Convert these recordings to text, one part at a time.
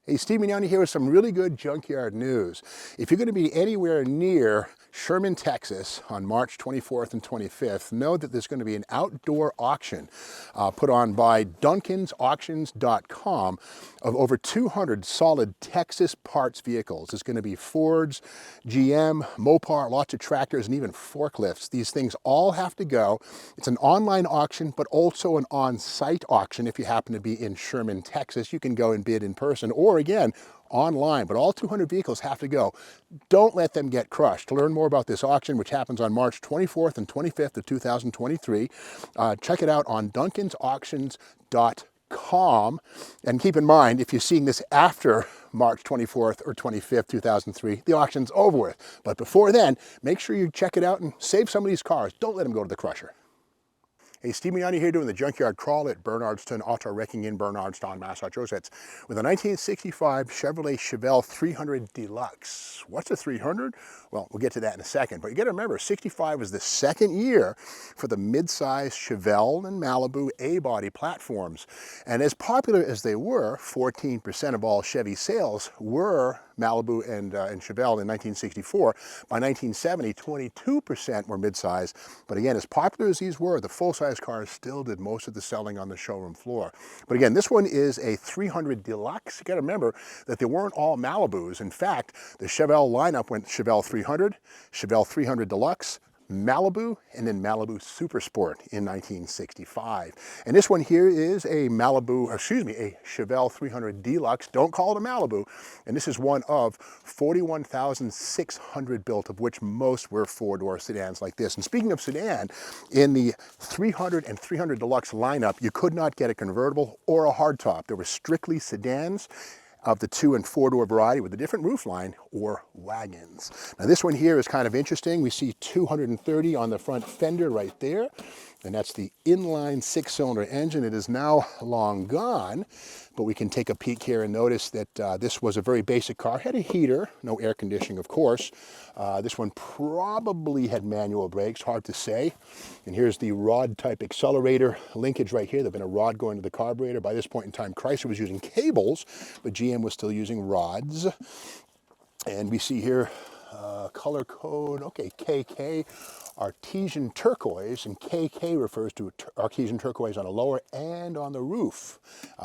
Hey, Steve Mignani here with some really good junkyard news. If you're going to be anywhere near Sherman, Texas on March 24th and 25th, know that there's going to be an outdoor auction put on by duncansauctions.com of over 200 solid Texas parts vehicles. It's going to be Fords, GM, Mopar, lots of tractors, and even forklifts. These things all have to go. It's an online auction, but also an on-site auction. If you happen to be in Sherman, Texas, you can go and bid in person or again, online, but all 200 vehicles have to go. Don't let them get crushed. To learn more about this auction, which happens on March 24th and 25th of 2023, check it out on duncansauctions.com. And keep in mind, if you're seeing this after March 24th or 25th, 2003, the auction's over with. But before then, make sure you check it out and save some of these cars. Don't let them go to the crusher. Hey, Steve Mignani here doing the junkyard crawl at Bernardston Auto Wrecking in Bernardstown, Massachusetts, with a 1965 Chevrolet Chevelle 300 DeLuxe. What's a 300? Well, we'll get to that in a second, but you got to remember, 65 was the second year for the mid-size Chevelle and Malibu A-body platforms. And as popular as they were, 14% of all Chevy sales were Malibu and Chevelle in 1964. By 1970, 22% were midsize. But again, as popular as these were, the full-size cars still did most of the selling on the showroom floor. But again, this one is a 300 DeLuxe. You got to remember that they weren't all Malibus. In fact, the Chevelle lineup went Chevelle 300, Chevelle 300 DeLuxe, Malibu, and then Malibu Super Sport in 1965. And this one here is a Chevelle 300 DeLuxe. Don't call it a Malibu. And this is one of 41,600 built, of which most were four-door sedans like this. And speaking of sedan, in the 300 and 300 DeLuxe lineup, you could not get a convertible or a hardtop. There were strictly sedans of the 2- and 4-door variety with a different roofline or wagons. Now this one here is kind of interesting. We see 230 on the front fender right there, and that's the inline 6-cylinder engine. It is now long gone, but we can take a peek here and notice that this was a very basic car. Had a heater, no air conditioning, of course. This one probably had manual brakes, hard to say. And here's the rod type accelerator linkage right here. There'd been a rod going to the carburetor. By this point in time, Chrysler was using cables, but GM was still using rods. And we see here color code, okay, KK, artesian turquoise, and KK refers to artesian turquoise on the lower and on the roof.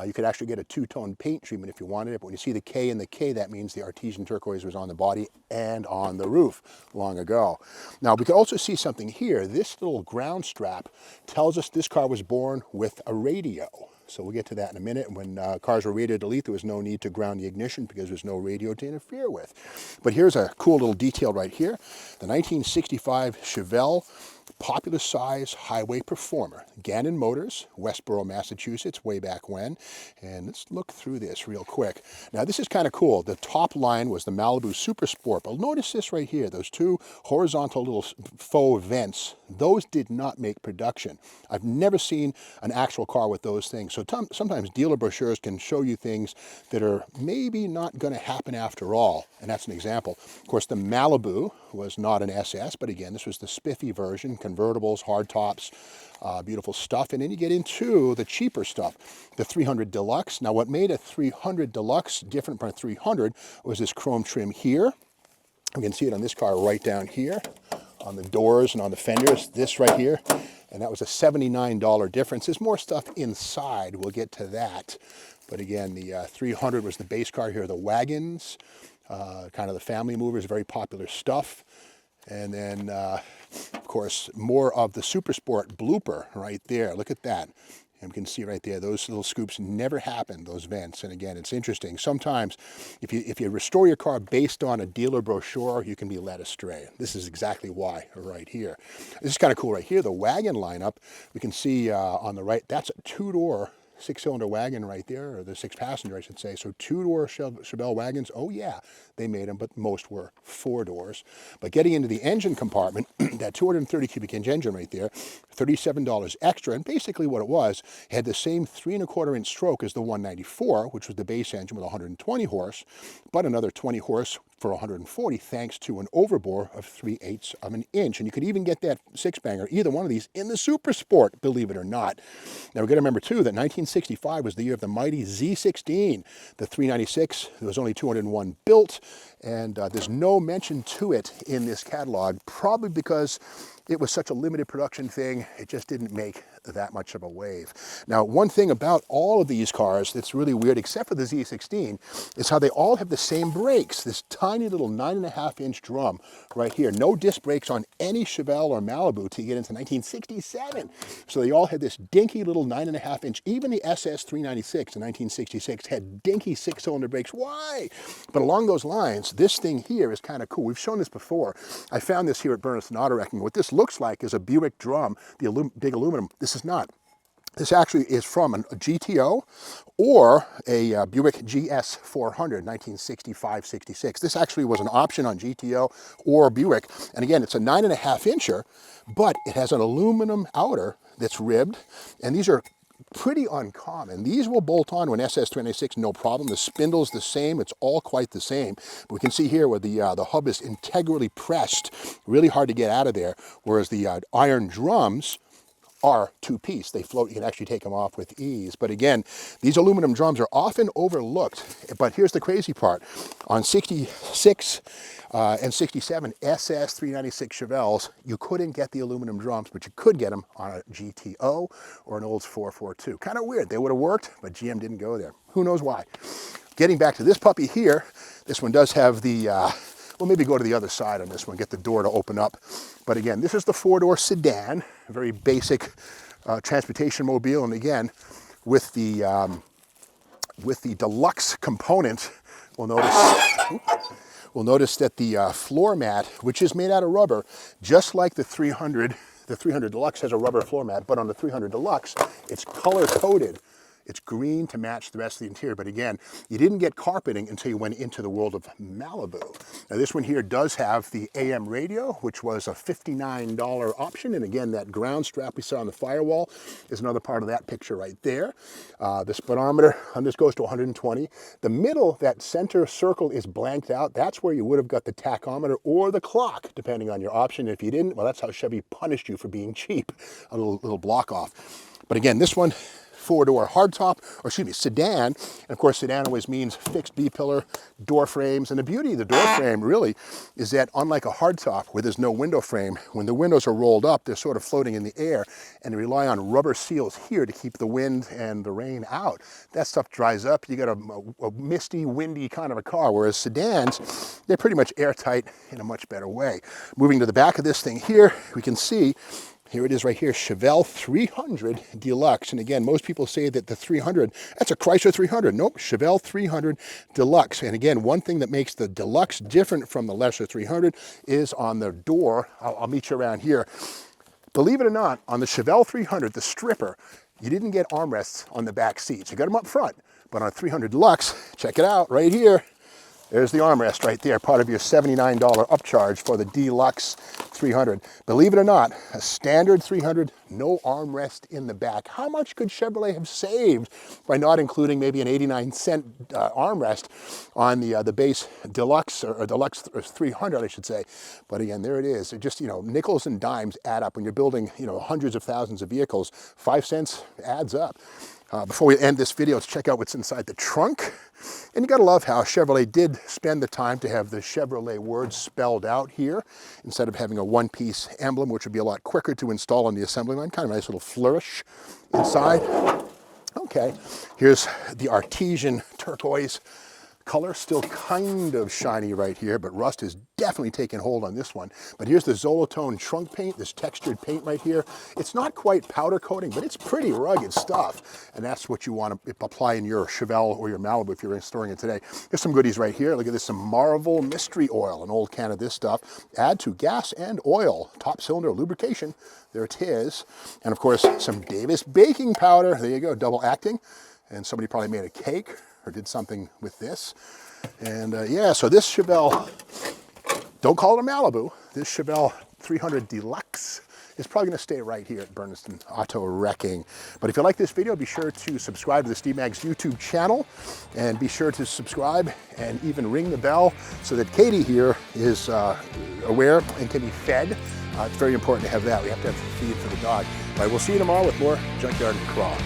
You could actually get a two-tone paint treatment if you wanted it, but when you see the K and the K, that means the artesian turquoise was on the body and on the roof long ago. Now, we can also see something here. This little ground strap tells us this car was born with a radio. So we'll get to that in a minute. When cars were radio delete, there was no need to ground the ignition because there's no radio to interfere with. But here's a cool little detail right here. The 1965 Chevelle popular size highway performer. Gannon Motors, Westboro, Massachusetts, way back when. And let's look through this real quick. Now this is kind of cool. The top line was the Malibu Super Sport, but notice this right here, those two horizontal little faux vents, those did not make production. I've never seen an actual car with those things. So sometimes dealer brochures can show you things that are maybe not going to happen after all. And that's an example. Of course, the Malibu was not an SS, but again, this was the spiffy version, convertibles, hardtops, beautiful stuff. And then you get into the cheaper stuff, the 300 DeLuxe. Now, what made a 300 DeLuxe different from a 300 was this chrome trim here. You can see it on this car right down here, on the doors and on the fenders, this right here. And that was a $79 difference. There's more stuff inside. We'll get to that. But again, the 300 was the base car here, the wagons, kind of the family movers, very popular stuff. And then, of course, more of the Super Sport blooper right there. Look at that. And we can see right there, those little scoops never happened, those vents. And again, it's interesting. Sometimes, if you restore your car based on a dealer brochure, you can be led astray. This is exactly why right here. This is kind of cool right here. The wagon lineup, we can see on the right, that's a two-door 6-cylinder wagon right there, or the 6-passenger, I should say. So two-door Chevelle wagons, oh yeah, they made them, but most were 4 doors. But getting into the engine compartment, that 230 cubic inch engine right there, $37 extra, and basically what it was, it had the same 3¼ inch stroke as the 194, which was the base engine with 120 horse, but another 20 horse for 140 thanks to an overbore of 3/8 of an inch. And you could even get that six-banger, either one of these, in the Super Sport, believe it or not. Now, we've got to remember, too, that 1965 was the year of the mighty Z16. The 396, there was only 201 built, and there's no mention to it in this catalog, probably because it was such a limited production thing, it just didn't make that much of a wave. Now, one thing about all of these cars that's really weird, except for the Z16, is how they all have the same brakes. This tiny little 9.5-inch drum right here. No disc brakes on any Chevelle or Malibu till you get into 1967. So they all had this dinky little 9.5-inch. Even the SS 396 in 1966 had dinky 6-cylinder brakes. Why? But along those lines, this thing here is kind of cool. We've shown this before. I found this here at Bernardston Auto Wrecking. What this looks like is a Buick drum, the big aluminum. This is not. This actually is from a GTO or a Buick GS 400, 1965-66. This actually was an option on GTO or Buick. And again, it's a 9.5-incher, but it has an aluminum outer that's ribbed. And these are pretty uncommon. These will bolt on to an SS396, no problem. The spindle's the same. It's all quite the same. But we can see here where the hub is integrally pressed, really hard to get out of there, whereas the iron drums are two-piece. They float. You can actually take them off with ease. But again, these aluminum drums are often overlooked. But here's the crazy part. On 66 and 67 SS 396 Chevelles, you couldn't get the aluminum drums, but you could get them on a GTO or an Olds 442. Kind of weird. They would have worked, but GM didn't go there. Who knows why? Getting back to this puppy here, this one does have the we'll maybe go to the other side on this one, get the door to open up. But again, this is the four-door sedan, a very basic transportation mobile. And again, with the DeLuxe component, we'll notice that the floor mat, which is made out of rubber, just like the 300 Deluxe has a rubber floor mat, but on the 300 Deluxe, it's color-coded. It's green to match the rest of the interior. But again, you didn't get carpeting until you went into the world of Malibu. Now this one here does have the AM radio, which was a $59 option. And again, that ground strap we saw on the firewall is another part of that picture right there. The speedometer on this goes to 120. The middle, that center circle is blanked out. That's where you would have got the tachometer or the clock, depending on your option. If you didn't, well, that's how Chevy punished you for being cheap. A little block off. But again, this one, four-door hardtop, or excuse me, sedan. And of course, sedan always means fixed B-pillar door frames. And the beauty of the door frame really is that unlike a hardtop where there's no window frame, when the windows are rolled up, they're sort of floating in the air, and they rely on rubber seals here to keep the wind and the rain out. That stuff dries up. You got a misty, windy kind of a car, whereas sedans, they're pretty much airtight in a much better way. Moving to the back of this thing here, we can see here it is right here, Chevelle 300 Deluxe. And again, most people say that the 300, that's a Chrysler 300. Nope, Chevelle 300 Deluxe. And again, one thing that makes the Deluxe different from the lesser 300 is on the door. I'll meet you around here. Believe it or not, on the Chevelle 300, the stripper, you didn't get armrests on the back seats. You got them up front. But on a 300 Deluxe, check it out right here. There's the armrest right there, part of your $79 upcharge for the Deluxe 300. Believe it or not, a standard 300, no armrest in the back. How much could Chevrolet have saved by not including maybe an 89-cent armrest on the base Deluxe, or Deluxe 300, I should say. But again, there it is. It just, nickels and dimes add up. When you're building, hundreds of thousands of vehicles, 5 cents adds up. Before we end this video, let's check out what's inside the trunk. And you gotta love how Chevrolet did spend the time to have the Chevrolet words spelled out here instead of having a one-piece emblem, which would be a lot quicker to install on the assembly line. Kind of a nice little flourish inside. Okay, here's the artesian turquoise color, still kind of shiny right here, but rust has definitely taken hold on this one. But here's the Zolatone trunk paint, this textured paint right here. It's not quite powder coating, but it's pretty rugged stuff. And that's what you want to apply in your Chevelle or your Malibu if you're storing it today. There's some goodies right here. Look at this, some Marvel Mystery Oil, an old can of this stuff. Add to gas and oil, top cylinder lubrication. There it is. And of course, some Davis baking powder. There you go, double acting. And somebody probably made a cake or did something with this. And yeah, so this Chevelle, don't call it a Malibu, this Chevelle 300 Deluxe is probably going to stay right here at Berniston Auto Wrecking. But if you like this video, be sure to subscribe to the Steve Maggs YouTube channel, and be sure to subscribe and even ring the bell so that Katie here is aware and can be fed. It's very important to have that. We have to have feed for the dog. All right, we'll see you tomorrow with more Junkyard and Crawl.